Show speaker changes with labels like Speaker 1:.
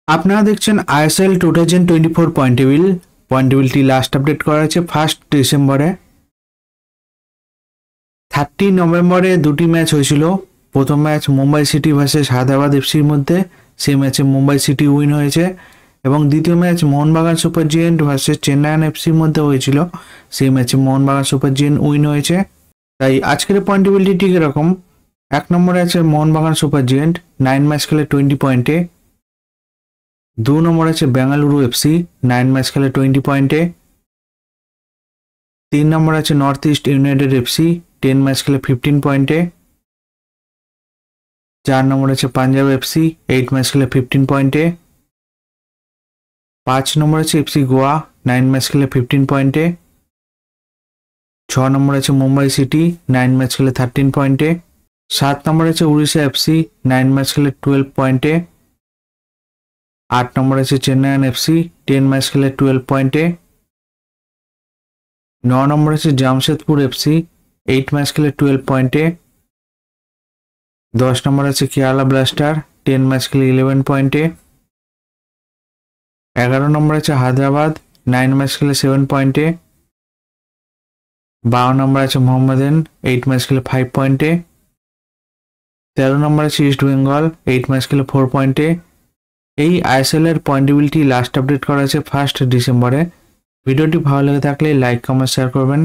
Speaker 1: আপনারা দেখছেন ISL 2024 point টেবিলটি লাস্ট আপডেট করা হয়েছে 1 ডিসেম্বরে। 30 নভেম্বরে দুটি ম্যাচ হয়েছিল। প্রথম match Mumbai city versus Hyderabad এফসির মধ্যে, সেই ম্যাচে মুম্বাই সিটি উইন হয়েছে। এবং দ্বিতীয় match Mohun Bagan super giant versus Chennaiyin এফসির মধ্যে হয়েছিল, সেই ম্যাচে মোহনবাগান সুপার জায়ান্ট উইন হয়েছে। তাই আজকের পয়েন্ট টেবিলটি ঠিক এরকম: 1 নম্বরে আছে মোহনবাগান সুপার জায়ান্ট, 9 ম্যাচ খেলে 20 পয়েন্টে। 2 নম্বর আছে বেঙ্গালুরু এফসি, 9 ম্যাচ খেলে 20 পয়েন্টে। 3 নম্বর আছে north east United FC, 10 match খেলে 15 পয়েন্টে। 4 নম্বর আছে পাঞ্জাব এফসি, 8 ম্যাচ খেলে 15 পয়েন্টে। 5 নম্বর আছে এফসি গোয়া, 9 ম্যাচ খেলে 15 পয়েন্টে। 6 নম্বর আছে মুম্বাই সিটি, 9 ম্যাচ খেলে 13 পয়েন্টে। 7 নম্বর আছে উড়িষ্যা এফসি, 9 ম্যাচ খেলে 12 পয়েন্টে। 8 নম্বর আছে চেন্নাইয়ান এফসি, 10 ম্যাচ খেলে 12 পয়েন্টে। 9 নম্বর আছে জামশেদপুর এফসি, 8 ম্যাচ খেলে 12 পয়েন্টে। 10 নম্বর আছে কেরালা ব্লাস্টার, 10 ম্যাচ খেলে 11 পয়েন্টে। 11 নম্বর আছে হায়দ্রাবাদ, 9 ম্যাচ খেলে 7 পয়েন্টে। 12 নম্বর আছে মোহাম্মদান, 8 ম্যাচ খেলে 5 পয়েন্টে। 13 নম্বর আছে ইস্ট বেঙ্গল, 8 ম্যাচ খেলে 4 পয়েন্টে। এই আইএসএল এর পয়েন্ট টেবিলটি লাস্ট আপডেট করা হয়েছে 1 ডিসেম্বরে। ভিডিওটি ভালো লেগে থাকলে লাইক, কমেন্ট, শেয়ার করবেন।